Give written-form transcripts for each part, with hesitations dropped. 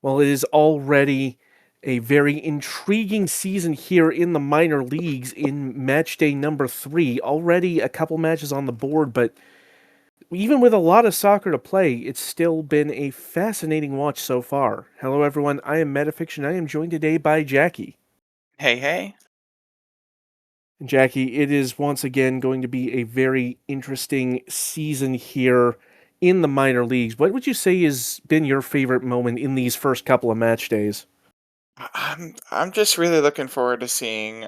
Well, it is already a very intriguing season here in the minor leagues in Matchday number 3. Already a couple matches on the board, but even with a lot of soccer to play, it's still been a fascinating watch so far. Hello, everyone. I am Metafiction. I am joined today by Jackie. Hey, hey. And Jackie, it is once again going to be a very interesting season here in the minor leagues. What would you say has been your favorite moment in these first couple of match days? I'm just really looking forward to seeing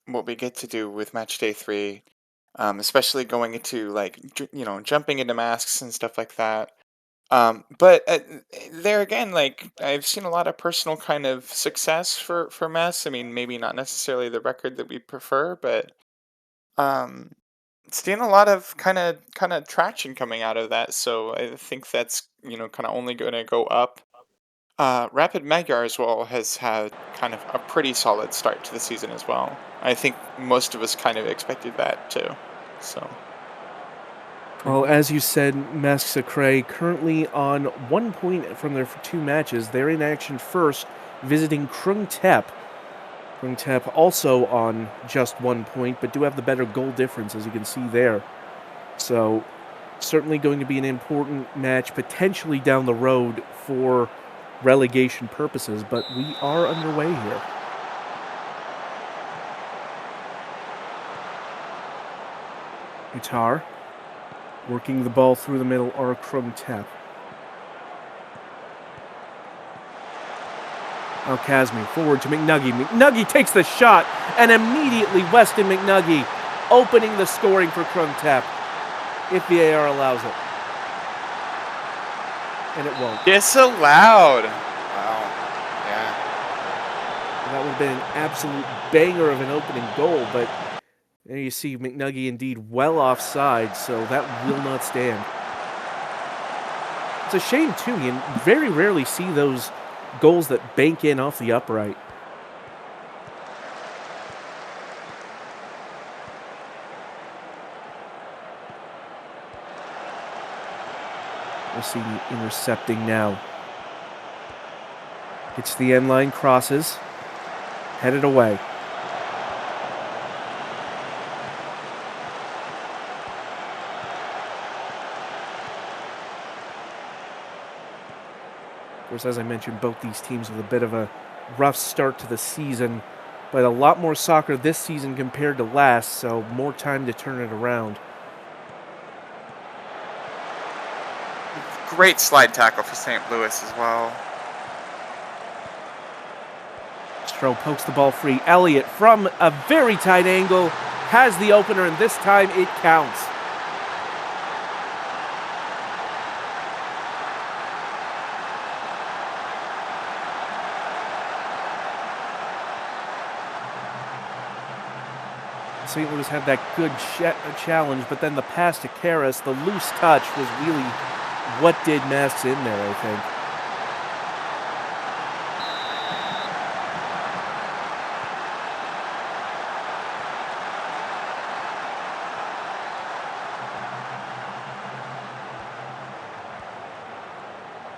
what we get to do with match day 3. Especially going into like jumping into masks and stuff like that. But there again, like I've seen a lot of personal kind of success for masks. I mean, maybe not necessarily the record that we prefer, but um seeing a lot of kind of traction coming out of that. So I think that's kind of only going to go up. Rapid Magyar as well has had kind of a pretty solid start to the season as well. I think most of us kind of expected that too. So pretty Well, cool. as you said, Masks of Cray currently on 1 point from their 2 matches. They're in action first, visiting Krung Tep. Krung Tep also on just 1 point, but do have the better goal difference, as you can see there. So, certainly going to be an important match, potentially down the road for relegation purposes, but we are underway here. Guitar working the ball through the middle are Krung Tep. Now Casmi forward to McNuggy. McNuggy takes the shot, and immediately Weston McNuggy opening the scoring for Krung Tep, if VAR allows it. And it won't. Disallowed. Wow. Yeah. That would have been an absolute banger of an opening goal, but there you see McNuggy indeed well offside, so that will not stand. It's a shame, too. You very rarely see those goals that bank in off the upright. We'll see intercepting now. It's the end line, crosses, headed away. Of course, as I mentioned, both these teams with a bit of a rough start to the season, but a lot more soccer this season compared to last, so more time to turn it around. Great slide tackle for St. Louis as well. Stroh pokes the ball free. Elliott from a very tight angle has the opener, and this time it counts. St. Louis had that good challenge, but then the pass to Karras, the loose touch, was really what did Masks in there, I think.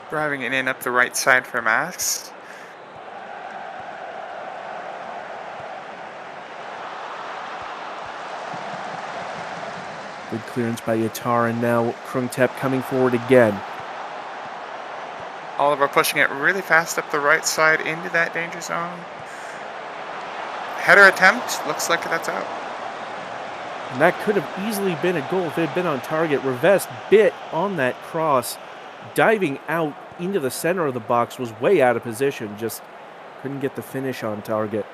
Driving it in up the right side for Masks. Good clearance by Yatar, and now Krung Tep coming forward again. Oliver pushing it really fast up the right side into that danger zone. Header attempt. Looks like that's out. And that could have easily been a goal if it had been on target. Revest bit on that cross. Diving out into the center of the box, was way out of position. Just couldn't get the finish on target.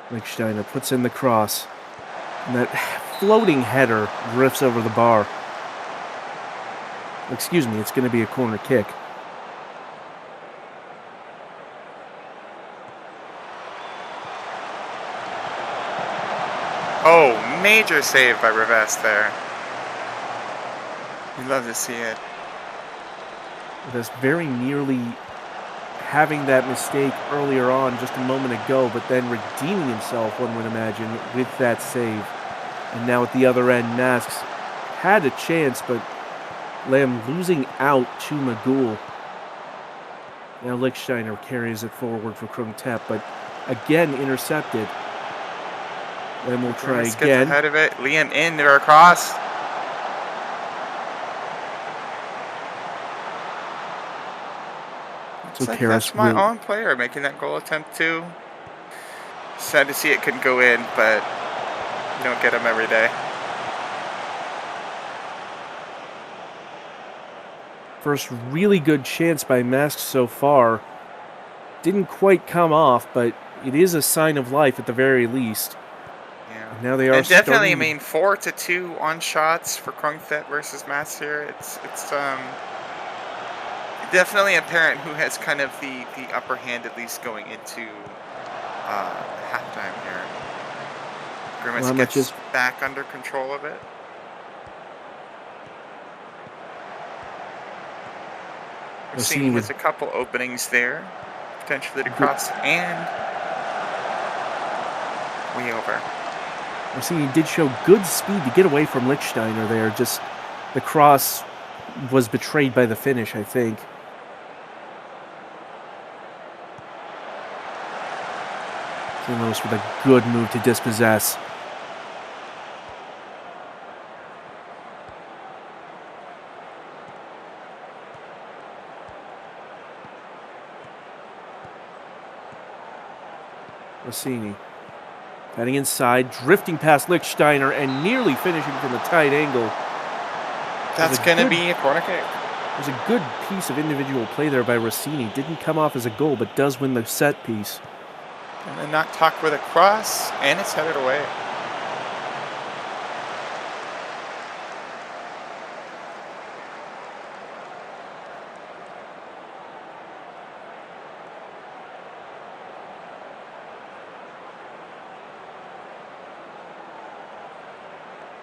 Lichtsteiner puts in the cross. And that floating header drifts over the bar. Excuse me, it's going to be a corner kick. Oh, major save by Revest there. You love to see it. That's very nearly having that mistake earlier on just a moment ago, but then redeeming himself, one would imagine, with that save. And now at the other end, Masks had a chance, but Lamb losing out to Magul. Now Lichtsteiner carries it forward for Krung Tep, but again intercepted. Lamb will try Grimace again. gets ahead of it. Liam in there across. So Like Karras that's my will... own player making that goal attempt too. Sad to see it couldn't go in, but you don't get them every day. First really good chance by Masks so far. Didn't quite come off, but it is a sign of life at the very least. Yeah. And now they are definitely, starting... 4-2 on shots for Krungthet versus Mats here. It's definitely apparent who has kind of the upper hand, at least going into halftime here. Grimace gets back under control of it. Rossini has a couple openings there, potentially to cross and way over. Rossini did show good speed to get away from Lichtsteiner there. Just the cross was betrayed by the finish, I think. St. Louis with a good move to dispossess. Rossini heading inside, drifting past Lichtsteiner, and nearly finishing from the tight angle. That's going to be a corner kick. It was a good piece of individual play there by Rossini. Didn't come off as a goal, but does win the set piece. And then not tucked with a cross, and it's headed away.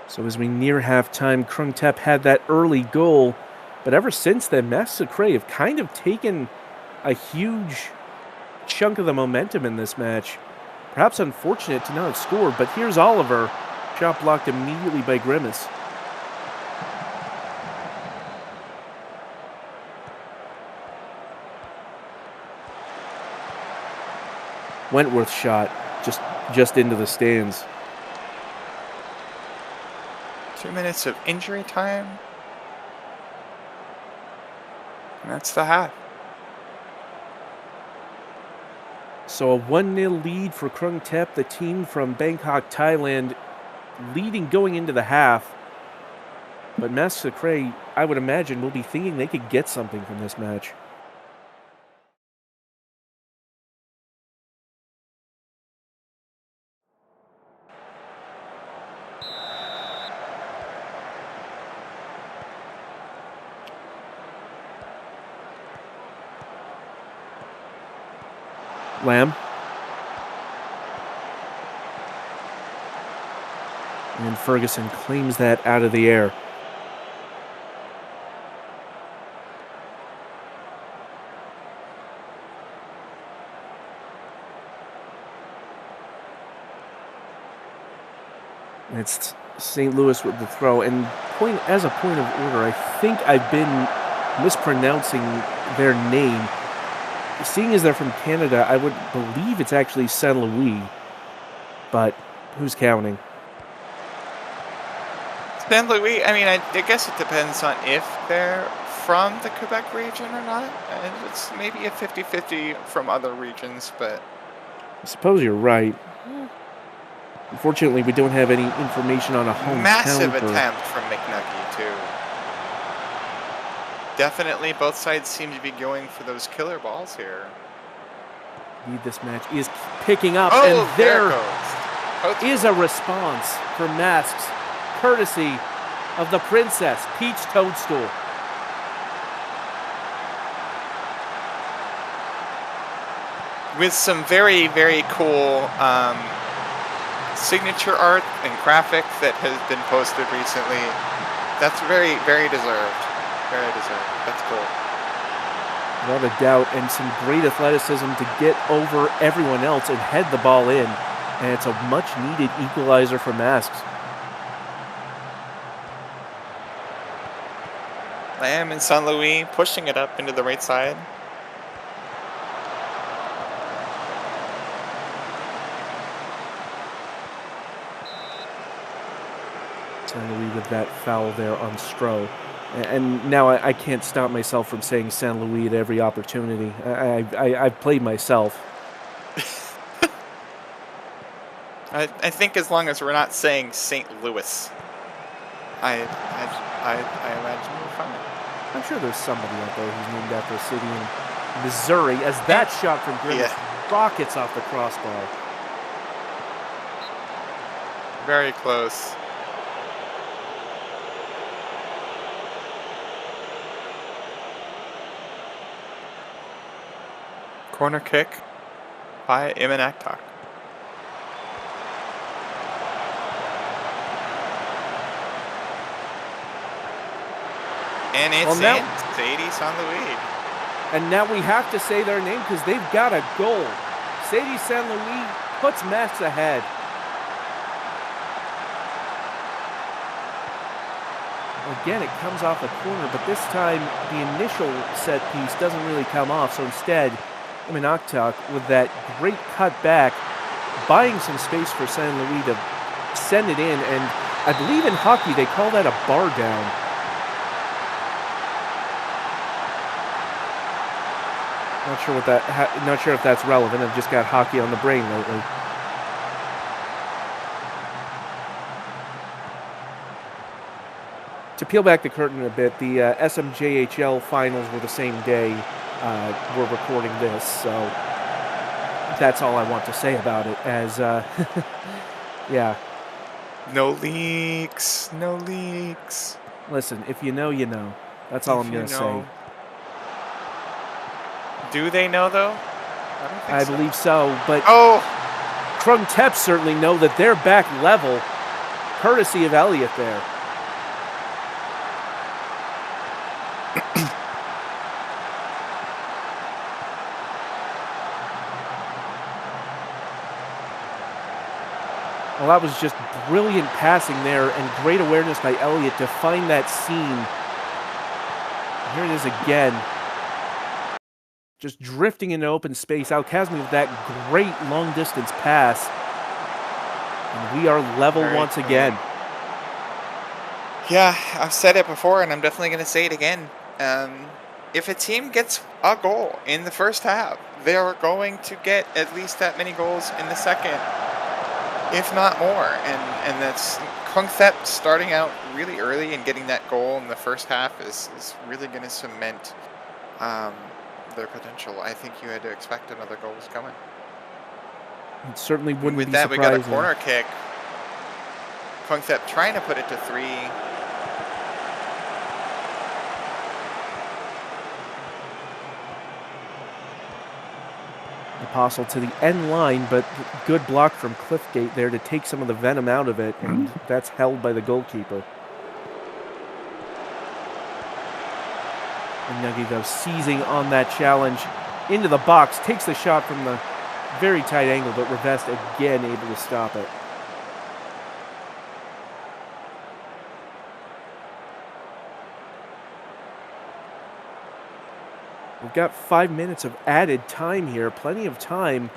So as we near halftime, Krung Tep had that early goal, but ever since then, Massacre have kind of taken a huge chunk of the momentum in this match. Perhaps unfortunate to not have scored, but here's Oliver. Shot blocked immediately by Grimace. Wentworth shot just into the stands. 2 minutes of injury time. And that's the half. So a 1-0 lead for Krung Tep, the team from Bangkok, Thailand, leading going into the half. But Massacre, I would imagine, will be thinking they could get something from this match. Lamb. And Ferguson claims that out of the air. And it's St. Louis with the throw. And as a point of order, I think I've been mispronouncing their name. Seeing as they're from Canada, I would believe it's actually Saint Louis, but who's counting? Saint Louis, I mean, I guess it depends on if they're from the Quebec region or not. And it's maybe a 50-50 from other regions, but... I suppose you're right. Unfortunately, we don't have any information on a hometown. Massive attempt from McNucky, too. Definitely, both sides seem to be going for those killer balls here. Indeed, this match is picking up, and there is a response for Masks, courtesy of the Princess, Peach Toadstool. With some very, very cool signature art and graphic that has been posted recently. That's very, very deserved. Very deserved. That's cool. Without a doubt, and some great athleticism to get over everyone else and head the ball in. And it's a much-needed equalizer for Masks. Lamb and San Luis pushing it up into the right side. San Luis with that foul there on Stroh. And now I can't stop myself from saying San Luis at every opportunity. I've played myself. I think as long as we're not saying St. Louis, I imagine we're fine. I'm sure there's somebody out there who's named after a city in Missouri, as that shot from Grimace rockets off the crossbar. Very close. Corner kick by Iman Akhtar. And it's in. Sadie San Luis. And now we have to say their name because they've got a goal. Sadie San Luis puts Max ahead. Again, it comes off the corner, but this time the initial set piece doesn't really come off. So instead, Iman Akhtar with that great cut back, buying some space for San Luis to send it in. And I believe in hockey they call that a bar down. Not sure if that's relevant. I've just got hockey on the brain lately. To peel back the curtain a bit, the SMJHL finals were the same day we're recording this, so that's all I want to say about it. As yeah, no leaks, no leaks. Listen, if you know, you know. That's all I'm gonna say. Do they know, though? I believe so, but Krung Tep certainly know that they're back level, courtesy of Elliott there. Well, that was just brilliant passing there and great awareness by Elliott to find that seam. Here it is again. Just drifting into open space. Alkazmi with that great long-distance pass. And we are level once again. Yeah, I've said it before, and I'm definitely going to say it again. If a team gets a goal in the first half, they're going to get at least that many goals in the second, if not more. And that's Krungthep starting out really early and getting that goal in the first half is really going to cement their potential. I think you had to expect another goal was coming. It certainly wouldn't be surprising. With that, we got a corner kick. Krungthep trying to put it to 3. Apostle to the end line, but good block from Cliffgate there to take some of the venom out of it, and that's held by the goalkeeper. And Nuggy, though, seizing on that challenge into the box, takes the shot from the very tight angle, but Revest again able to stop it. We've got 5 minutes of added time here, plenty of time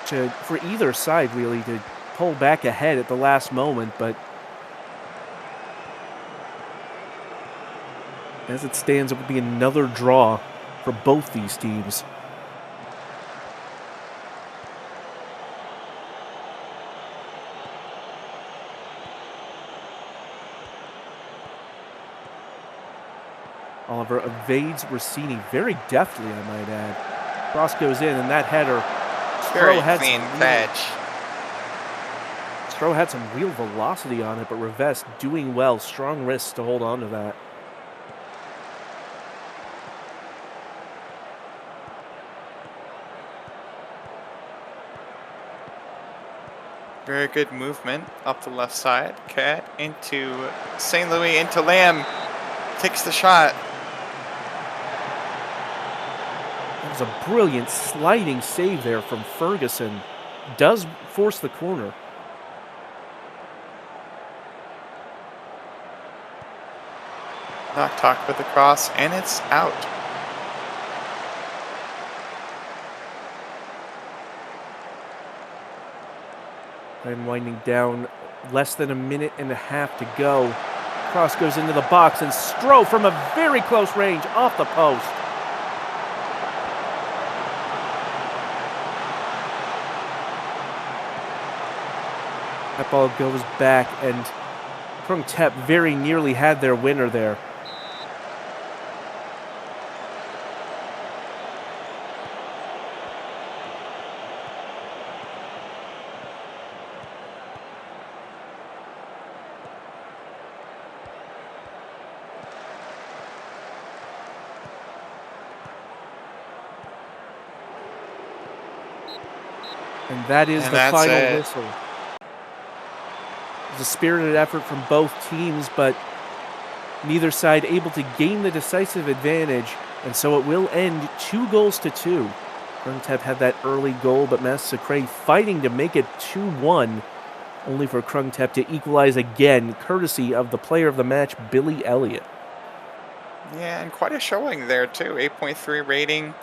for either side really to pull back ahead at the last moment, but as it stands, it would be another draw for both these teams. Oliver evades Rossini very deftly, I might add. Cross goes in, and that header. Very clean fetch. Stroh had some real velocity on it, but Revest doing well. Strong wrists to hold on to that. Very good movement up the left side. Cat into St. Louis, into Lamb. Takes the shot. That was a brilliant sliding save there from Ferguson. Does force the corner. Not talk with the cross, and it's out. And winding down, less than a minute and a half to go. Cross goes into the box, and Stroh from a very close range off the post. That ball goes back, and Krung Tep very nearly had their winner there. And that is And the that's final it. whistle. It was a spirited effort from both teams, but neither side able to gain the decisive advantage, and so it will end 2-2. Krung Tep had that early goal, but Massacre fighting to make it 2-1, only for Krung Tep to equalize again, courtesy of the player of the match, Billy Elliott. Yeah, and quite a showing there too. 8.3 rating,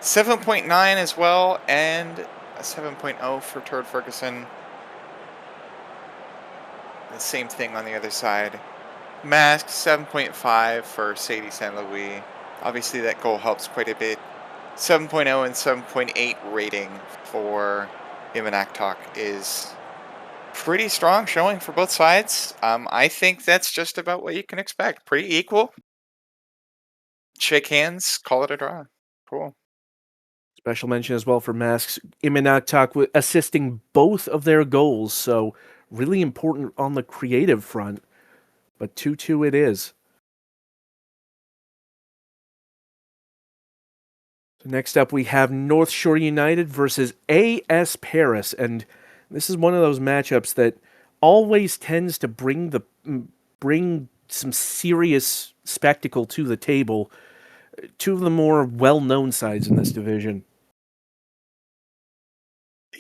7.9 as well, and a 7.0 for Turd Ferguson. The same thing on the other side. Mask 7.5 for Sadie San Louis. Obviously, that goal helps quite a bit. 7.0 and 7.8 rating for Imanaktok is pretty strong showing for both sides. I think that's just about what you can expect. Pretty equal. Shake hands, call it a draw. Cool. Special mention as well for Masks, Imanaktak assisting both of their goals, so really important on the creative front. But 2-2 it is. So next up, we have North Shore United versus AS Paris, and this is one of those matchups that always tends to bring some serious spectacle to the table. Two of the more well-known sides in this division.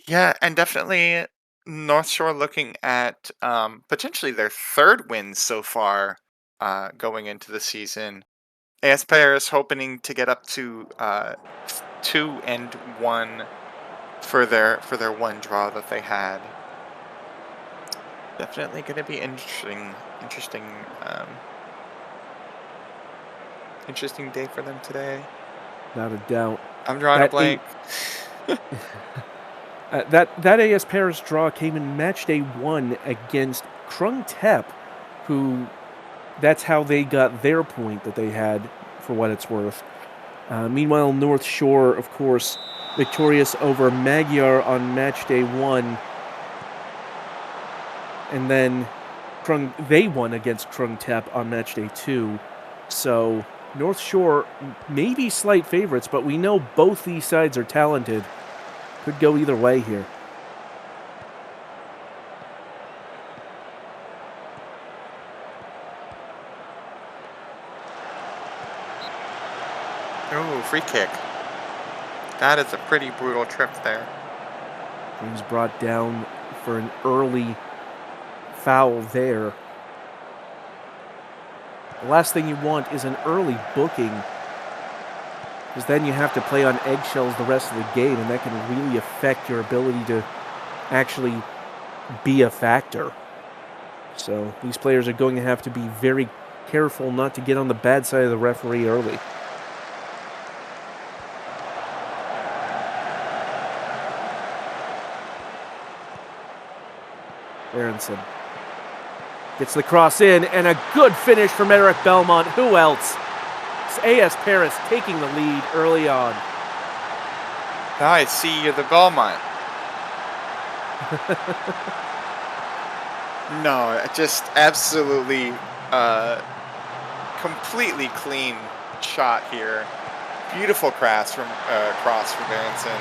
Yeah, and definitely North Shore looking at potentially their third win so far going into the season. AS Paris hoping to get up to 2-1 for their one draw that they had. Definitely going to be interesting day for them today. Without a doubt. I'm drawing a That blank. that AS Paris draw came in Matchday 1 against Krung Tep, who that's how they got their point that they had, for what it's worth. Meanwhile, North Shore, of course, victorious over Magyar on Matchday 1, and then they won against Krung Tep on Matchday 2. So North Shore may be slight favorites, but we know both these sides are talented. Could go either way here. Ooh, free kick. That is a pretty brutal trip there. James brought down for an early foul there. The last thing you want is an early booking, because then you have to play on eggshells the rest of the game, and that can really affect your ability to actually be a factor. So these players are going to have to be very careful not to get on the bad side of the referee early. Aronson gets the cross in, and a good finish from Eric Belmont. Who else? It's AS Paris taking the lead early on. I see you're the Belmont. No, just absolutely completely clean shot here. Beautiful cross from Aronson.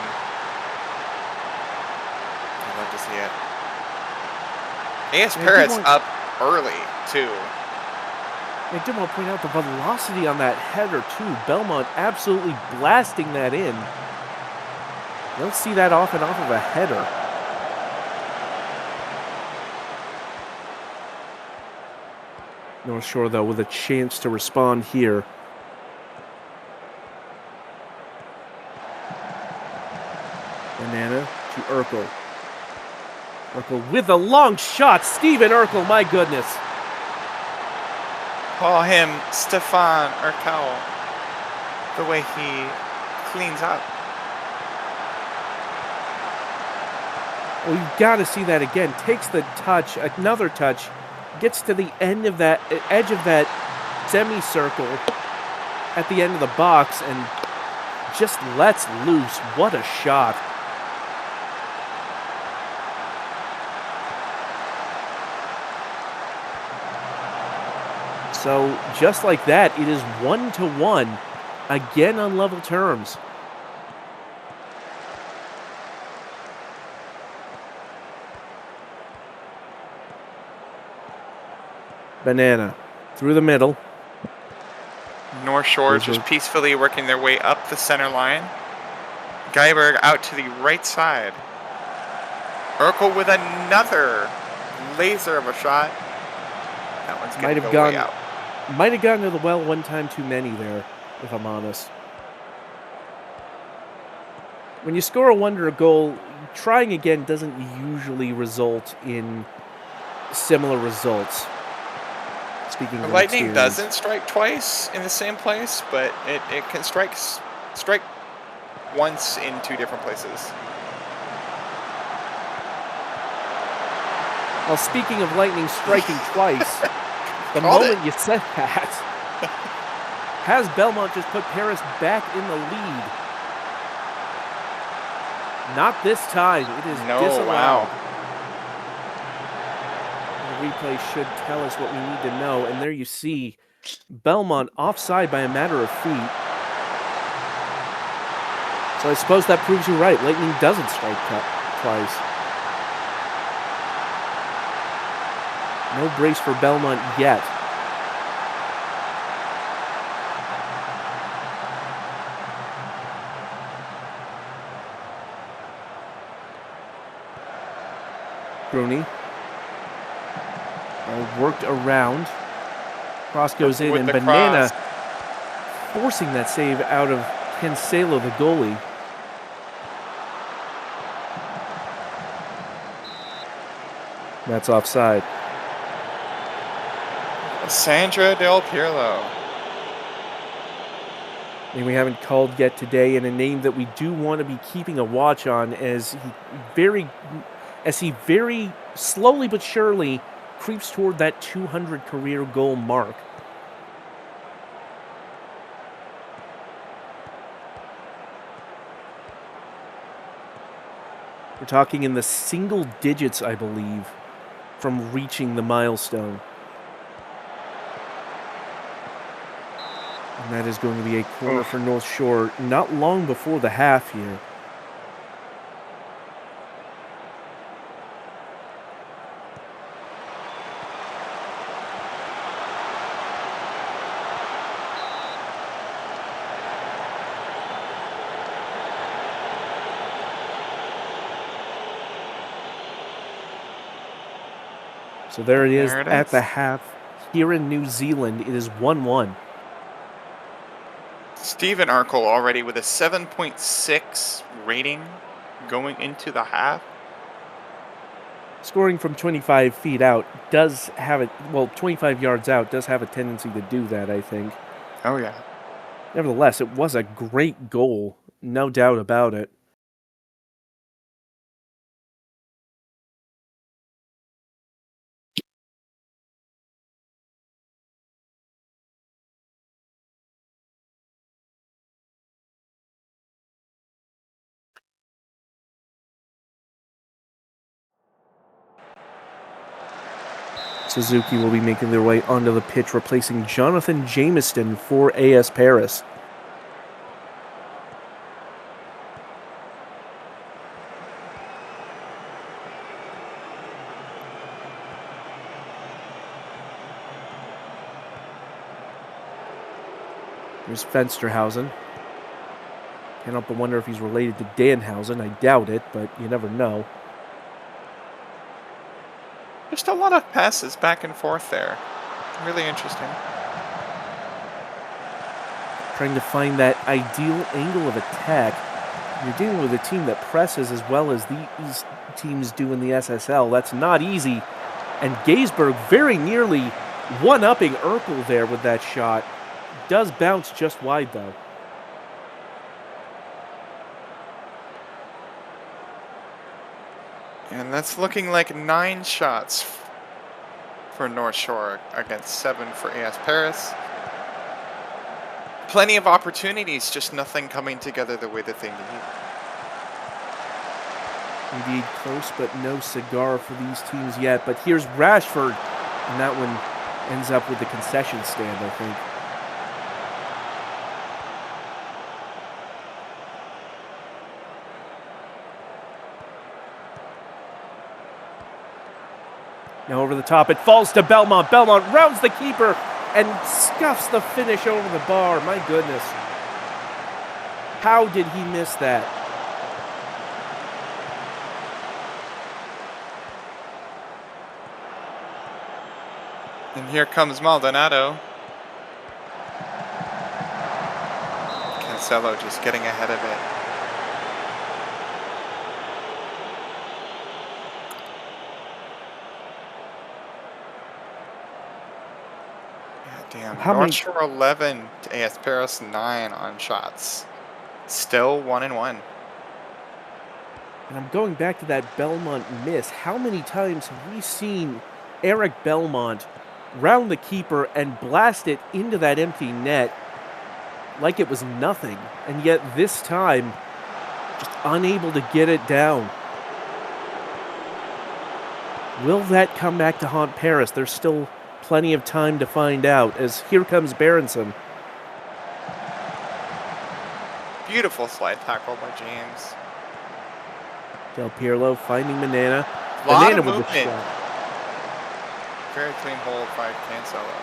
I'd love to see it. AS Paris up early, too. I did want to point out the velocity on that header, too. Belmont absolutely blasting that in. You don't see that often off of a header. North Shore, though, with a chance to respond here. Banana to Urkel. Urkel with a long shot. Steven Urkel, my goodness. Call him Stefan Urkel. The way he cleans up. Well, you've got to see that again. Takes the touch, another touch, gets to the end of that edge of that semicircle at the end of the box and just lets loose. What a shot. So just like that, it is 1-1, again on level terms. Banana through the middle. North Shore just peacefully working their way up the center line. Geiberg out to the right side. Urkel with another laser of a shot. That one's going to go way out. Might have gone to the well one time too many there, if I'm honest. When you score a wonder goal, trying again doesn't usually result in similar results. Speaking of Lightning experience. doesn't strike twice in the same place, but it can strike once in two different places. Well, speaking of Lightning striking twice, the moment you said that, has Belmont just put Paris back in the lead? Not this time. It is disallowed. Wow. The replay should tell us what we need to know. And there you see Belmont offside by a matter of feet. So I suppose that proves you right. Lightning doesn't strike twice. No brace for Belmont yet. Bruni. Worked around. Cross goes in, and Banana forcing that save out of Cancelo, the goalie. That's offside. Sandra Del Pirlo. And we haven't called yet today, and a name that we do want to be keeping a watch on as he very slowly but surely creeps toward that 200 career goal mark. We're talking in the single digits, I believe, from reaching the milestone. And that is going to be a corner for North Shore not long before the half here. So there it is at the half. Here in New Zealand, it is 1-1. Steven Urkel already with a 7.6 rating going into the half. Scoring from 25 feet out does have 25 yards out does have a tendency to do that, I think. Oh, yeah. Nevertheless, it was a great goal, no doubt about it. Suzuki will be making their way onto the pitch, replacing Jonathan Jameson for AS Paris. There's Fensterhausen. Can't help but wonder if he's related to Danhausen. I doubt it, but you never know. Just a lot of passes back and forth there. Really interesting. Trying to find that ideal angle of attack. You're dealing with a team that presses as well as these teams do in the SSL. That's not easy. And Gaisberg very nearly one-upping Urkel there with that shot. Does bounce just wide, though. And that's looking like 9 shots for North Shore against 7 for AS Paris. Plenty of opportunities, just nothing coming together the way that they need. Indeed, close but no cigar for these teams yet. But here's Rashford, and that one ends up with the concession stand, I think. Now over the top, it falls to Belmont. Belmont rounds the keeper and scuffs the finish over the bar. My goodness. How did he miss that? And here comes Maldonado. Cancelo just getting ahead of it. Damn. North Shore 11 to AS Paris 9 on shots. Still 1-1. And I'm going back to that Belmont miss. How many times have we seen Eric Belmont round the keeper and blast it into that empty net like it was nothing? And yet this time, just unable to get it down. Will that come back to haunt Paris? There's still plenty of time to find out, as here comes Berenson. Beautiful slide tackle by James. Del Pirlo finding Banana. Banana with movement. the shot. Very clean hold by Cancelo.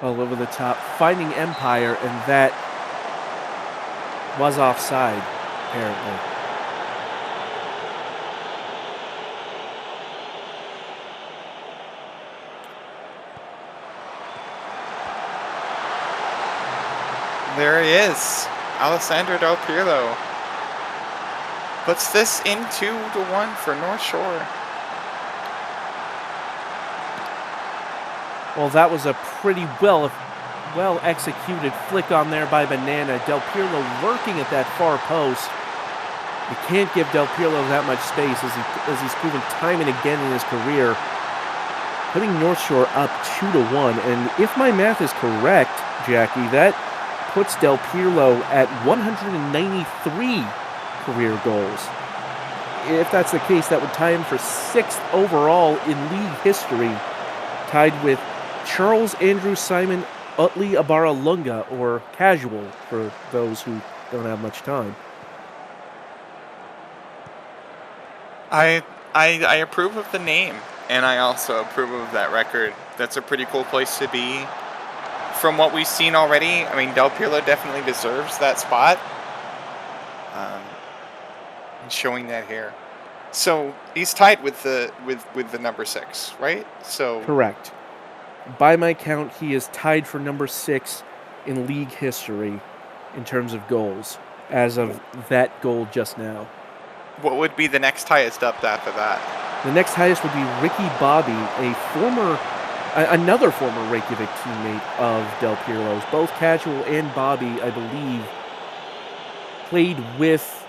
All over the top, finding Empire, and that was offside, apparently. There he is. Alessandro Del Pirlo puts this in 2-1 for North Shore. Well, that was a pretty well executed flick on there by Banana. Del Pirlo lurking at that far post. You can't give Del Pirlo that much space, as he's proven time and again in his career. Putting North Shore up 2-1, and if my math is correct, Jackie, that puts Del Pirlo at 193 career goals. If that's the case, that would tie him for 6th overall in league history, tied with Charles Andrew Simon Utley Abara Lunga, or Casual for those who don't have much time. I approve of the name, and I also approve of that record. That's a pretty cool place to be. From what we've seen already, I mean, Del Pirlo definitely deserves that spot. And showing that here. So he's tied with the number 6, right? So correct. By my count, he is tied for number 6 in league history in terms of goals, as of that goal just now. What would be the next highest up after that? The next highest would be Ricky Bobby, another former Reykjavik teammate of Del Pirlo's. Both Casual and Bobby, I believe, played with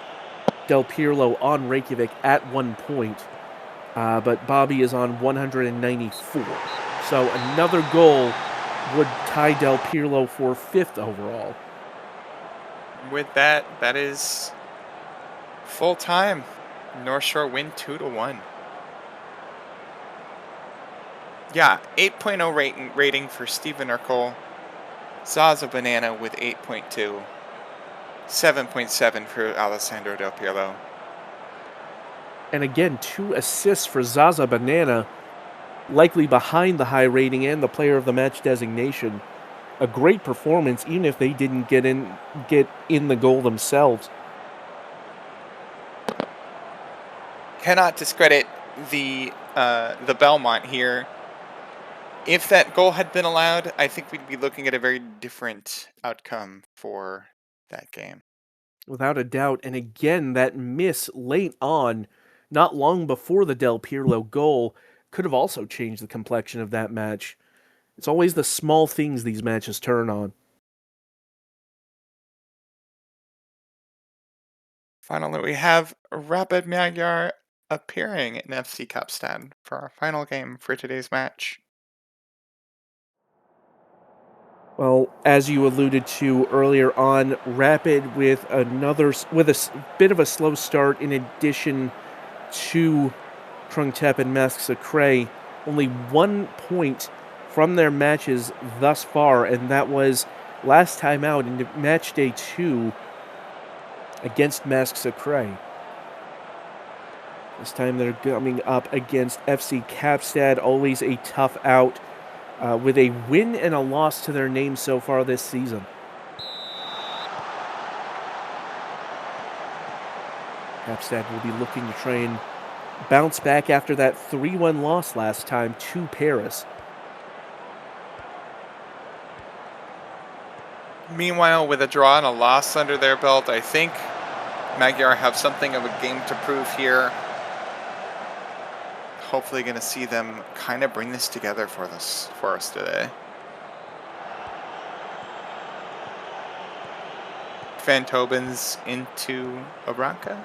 Del Pirlo on Reykjavik at one point, but Bobby is on 194. So another goal would tie Del Pirlo for 5th overall. With that is full time. North Shore win 2-1. Yeah, 8.0 rating for Stephen Urkel. Zaza Banana with 8.2. 7.7 for Alessandro Del Pirlo. And again, 2 assists for Zaza Banana, likely behind the high rating and the player of the match designation. A great performance, even if they didn't get in the goal themselves. Cannot discredit the Belmont here. If that goal had been allowed, I think we'd be looking at a very different outcome for that game. Without a doubt. And again, that miss late on, not long before the Del Pirlo goal, could have also changed the complexion of that match. It's always the small things these matches turn on. Finally, we have Rapid Magyar appearing in FC Kapstadt for our final game for today's match. Well, as you alluded to earlier on, Rapid with bit of a slow start in addition to Krungtep and Mask only 1 point from their matches thus far, and that was last time out in match day 2 against Mask Sakray. This time they're coming up against FC Kapstad, always a tough out, with a win and a loss to their name so far this season. Kapstad will be looking to try and bounce back after that 3-1 loss last time to Paris. Meanwhile, with a draw and a loss under their belt, I think Magyar have something of a game to prove here. Hopefully going to see them kind of bring this together for us today. Van Tobin's into Abranca.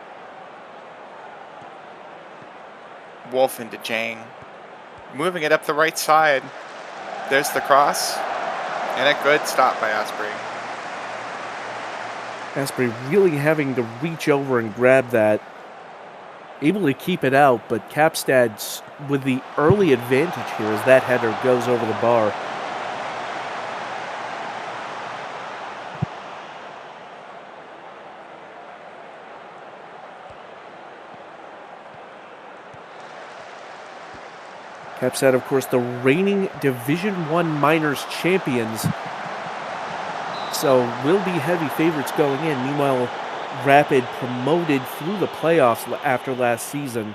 Wolf into Jang. Moving it up the right side. There's the cross. And a good stop by Asprey. Asprey really having to reach over and grab that. Able to keep it out, but Kapstad's with the early advantage here as that header goes over the bar. Kapstad, of course, the reigning Division 1 Minors champions, so will be heavy favorites going in. Meanwhile, Rapid promoted through the playoffs after last season.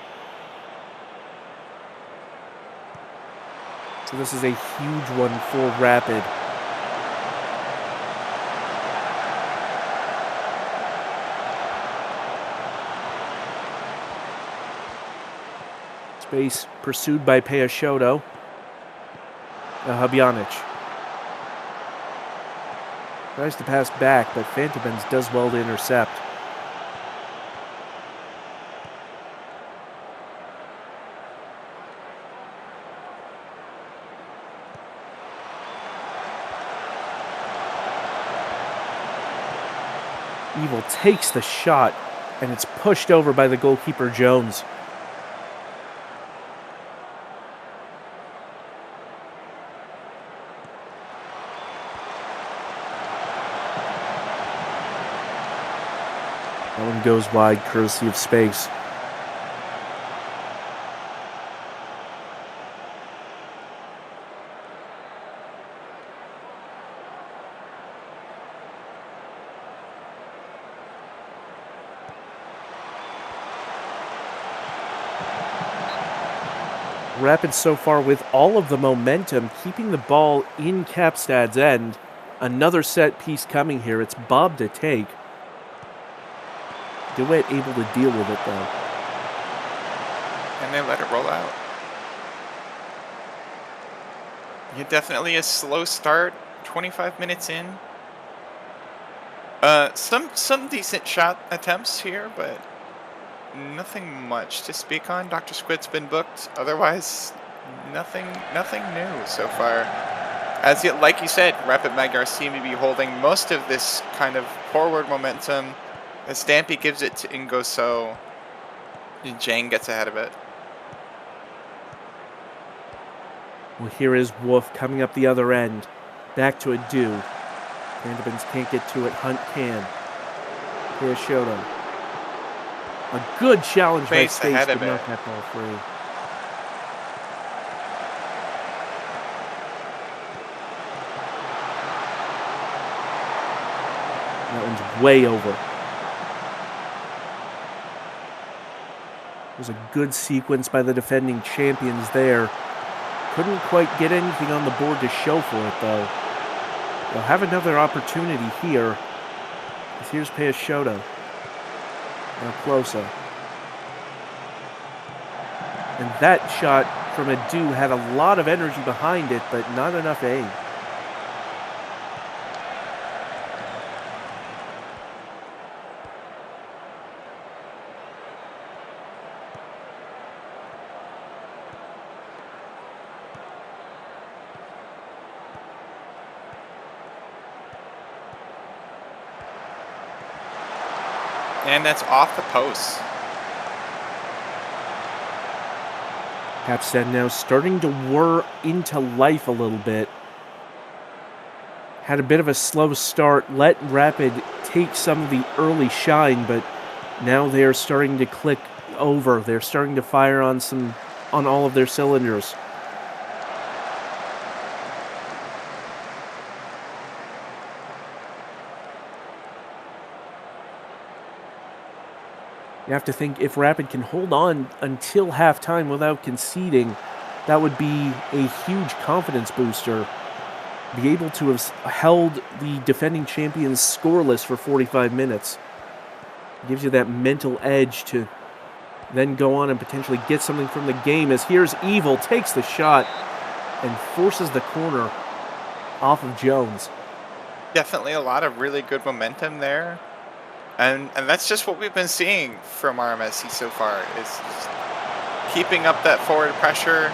So this is a huge one for Rapid. Space pursued by Peyashoto. Habjanic tries to pass back, but Fantabens does well to intercept. Evil takes the shot, and it's pushed over by the goalkeeper Jones. That one goes wide, courtesy of Space. Rapid so far with all of the momentum, keeping the ball in Kapstad's end. Another set piece coming here. It's Bob to take. DeWitt able to deal with it, though. And they let it roll out. Yeah, definitely a slow start. 25 minutes in. Some decent shot attempts here, but nothing much to speak on. Dr. Squid's been booked. Otherwise, nothing new so far. As yet, like you said, Rapid Magyar seem to be holding most of this kind of forward momentum. As Stampy gives it to Ingoso, and Jang gets ahead of it. Well, here is Wolf coming up the other end. Back to Adu. Vanderbilt can't get to it. Hunt can. Here's Shoto. A good challenge by Space, but not that ball free. That one's way over. was a good sequence by the defending champions there. Couldn't quite get anything on the board to show for it, though. They'll have another opportunity here. Here's Peixoto. Now closer. And that shot from Adu had a lot of energy behind it, but not enough aim. And that's off the post. Capstad now starting to whir into life a little bit. Had a bit of a slow start, let Rapid take some of the early shine, but now they're starting to click over. They're starting to fire on all of their cylinders. You have to think if Rapid can hold on until halftime without conceding, that would be a huge confidence booster. Be able to have held the defending champions scoreless for 45 minutes. Gives you that mental edge to then go on and potentially get something from the game, as here's Evil, takes the shot and forces the corner off of Jones. Definitely a lot of really good momentum there. And that's just what we've been seeing from RMSC so far, is just keeping up that forward pressure,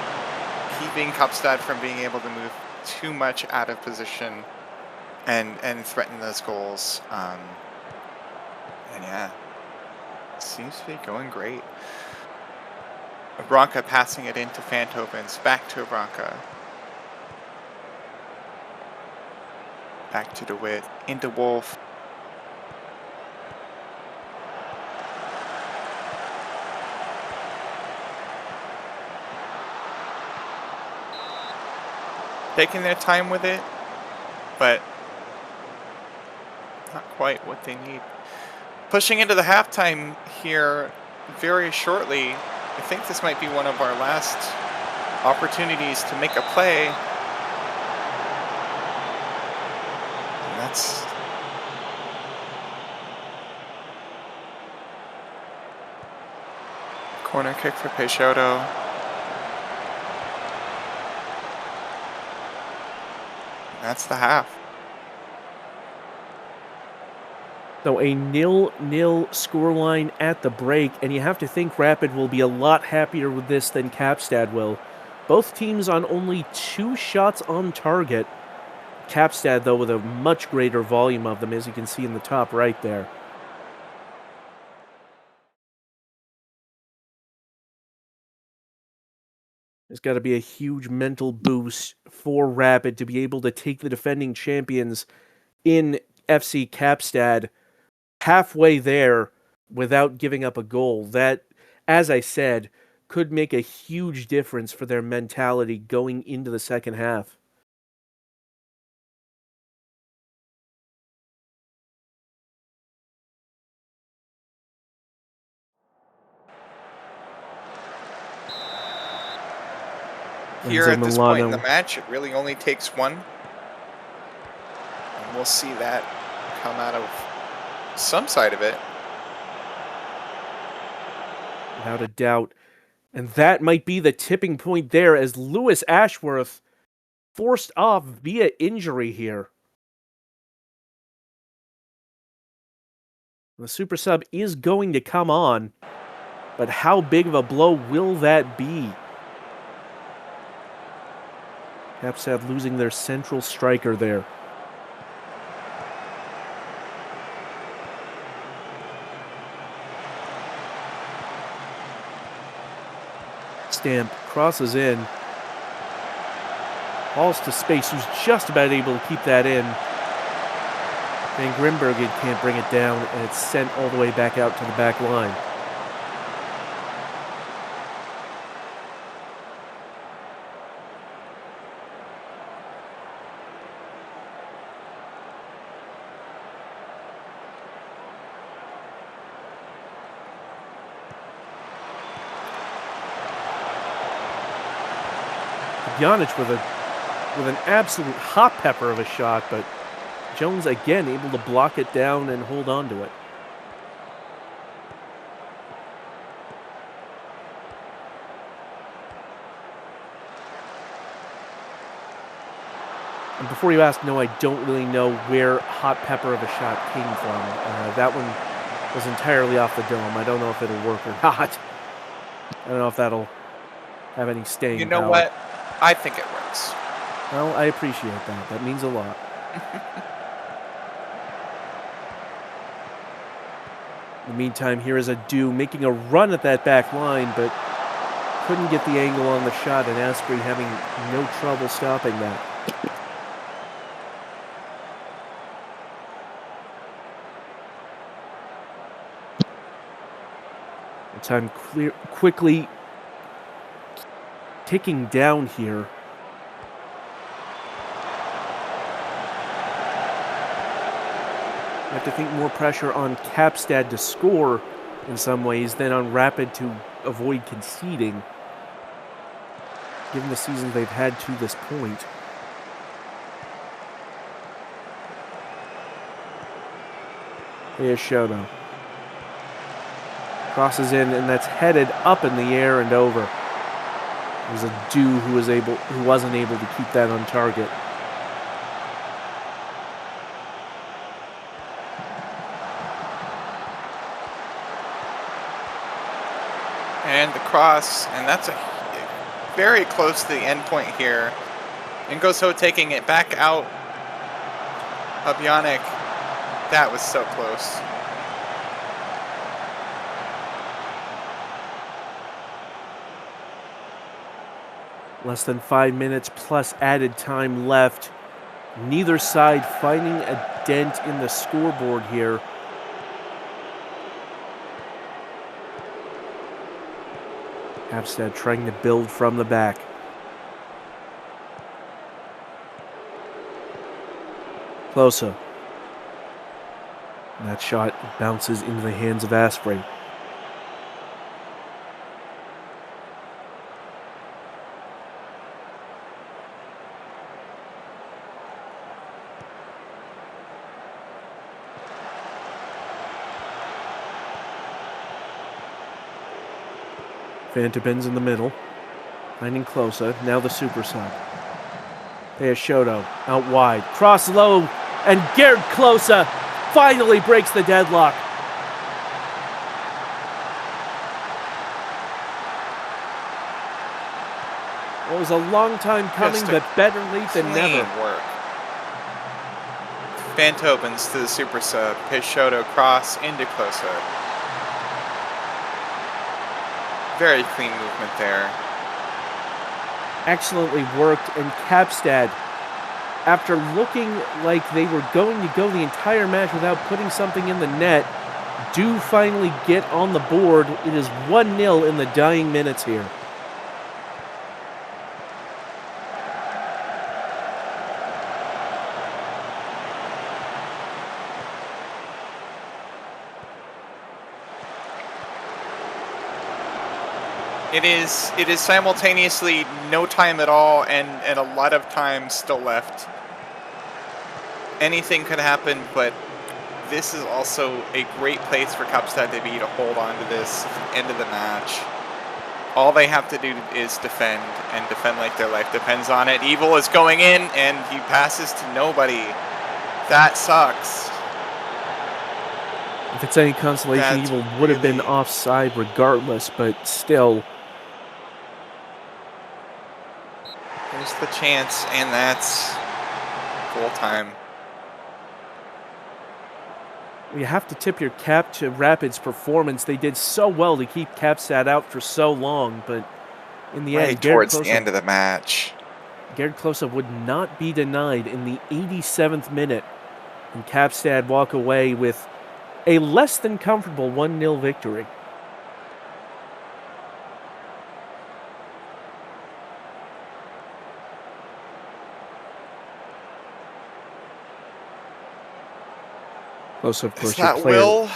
keeping Kapstad from being able to move too much out of position and threaten those goals. And yeah, it seems to be going great. Abranca passing it into Fantovens, back to Abranca. Back to DeWitt, into Wolf. Taking their time with it, but not quite what they need. Pushing into the halftime here very shortly. I think this might be one of our last opportunities to make a play. And that's corner kick for Peixoto. That's the half. So a 0-0 scoreline at the break, and you have to think Rapid will be a lot happier with this than Kapstad will. Both teams on only 2 shots on target. Kapstad, though, with a much greater volume of them, as you can see in the top right there. There's got to be a huge mental boost for Rapid to be able to take the defending champions in FC Kapstad halfway there without giving up a goal. That, as I said, could make a huge difference for their mentality going into the second half. Here at this point in the match, it really only takes one. And we'll see that come out of some side of it. Without a doubt. And that might be the tipping point there, as Lewis Ashworth forced off via injury here. The super sub is going to come on, but how big of a blow will that be? Kapstad losing their central striker there. Stamp crosses in. Balls to Space, who's just about able to keep that in. Van Grimbergen can't bring it down, and it's sent all the way back out to the back line. Bjanic with an absolute hot pepper of a shot, but Jones again able to block it down and hold on to it. And before you ask, no, I don't really know where hot pepper of a shot came from. That one was entirely off the dome. I don't know if it'll work or not. I don't know if that'll have any staying You know power. what? I think it works. Well, I appreciate that. That means a lot. In the meantime, here is Adu making a run at that back line, but couldn't get the angle on the shot, and Asprey having no trouble stopping that. The time quickly ticking down here. I have to think more pressure on Kapstad to score in some ways than on Rapid to avoid conceding, given the season they've had to this point. Here's Shoto. Crosses in, and that's headed up in the air and over. It was Adu who wasn't able to keep that on target. And the cross, and that's very close to the end point here. Ngoso taking it back out. Bjanic, that was so close. Less than 5 minutes plus added time left. Neither side finding a dent in the scoreboard here. Kapstad trying to build from the back. Closer. That shot bounces into the hands of Asprey. Fantopin's in the middle. Finding Closer. Now the super sub. There's Shoto. Out wide. Cross low. And Gerd Closer finally breaks the deadlock. It was a long time coming, but better late than never. Work. Fantopins to the super sub. Shoto cross into Closer. Very clean movement there. Excellently worked, and Kapstad, after looking like they were going to go the entire match without putting something in the net, do finally get on the board. It is 1-0 in the dying minutes here. It is simultaneously no time at all and a lot of time still left. Anything could happen, but this is also a great place for Kapstad to be to hold on to this at the end of the match. All they have to do is defend, and defend like their life depends on it. Evil is going in, and he passes to nobody. That sucks. If it's any consolation, That's Evil would have been offside regardless, but still. There's the chance, and that's full time. You have to tip your cap to Rapid's performance. They did so well to keep Kapstad out for so long, but in the end, towards the end of the match, Gerd Closer would not be denied in the 87th minute, and Kapstad walk away with a less than comfortable 1-0 victory. Closer, of course, is that will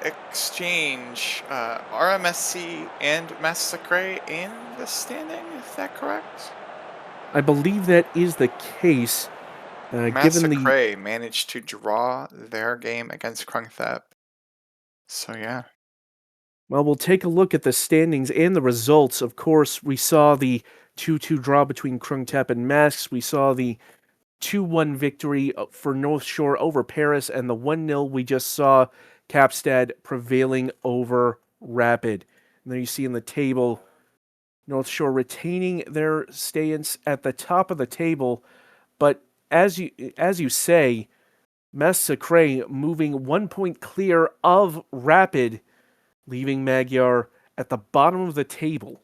exchange RMSC and Massacre in the standing? Is that correct? I believe that is the case, given the. Massacre managed to draw their game against Krungthep. So yeah. Well, we'll take a look at the standings and the results. Of course, we saw the 2-2 draw between Krungtep and Masks. We saw the 2-1 victory for North Shore over Paris, and the 1-0 we just saw Capstad prevailing over Rapid. And there you see in the table, North Shore retaining their stance at the top of the table, but as you say, Massacre moving 1 point clear of Rapid, leaving Magyar at the bottom of the table.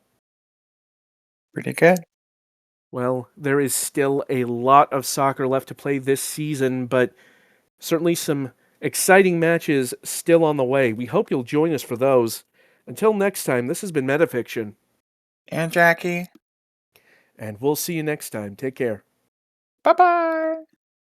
Pretty good. Well, there is still a lot of soccer left to play this season, but certainly some exciting matches still on the way. We hope you'll join us for those. Until next time, this has been Metafiction, And Jackie. and we'll see you next time. Take care. Bye bye.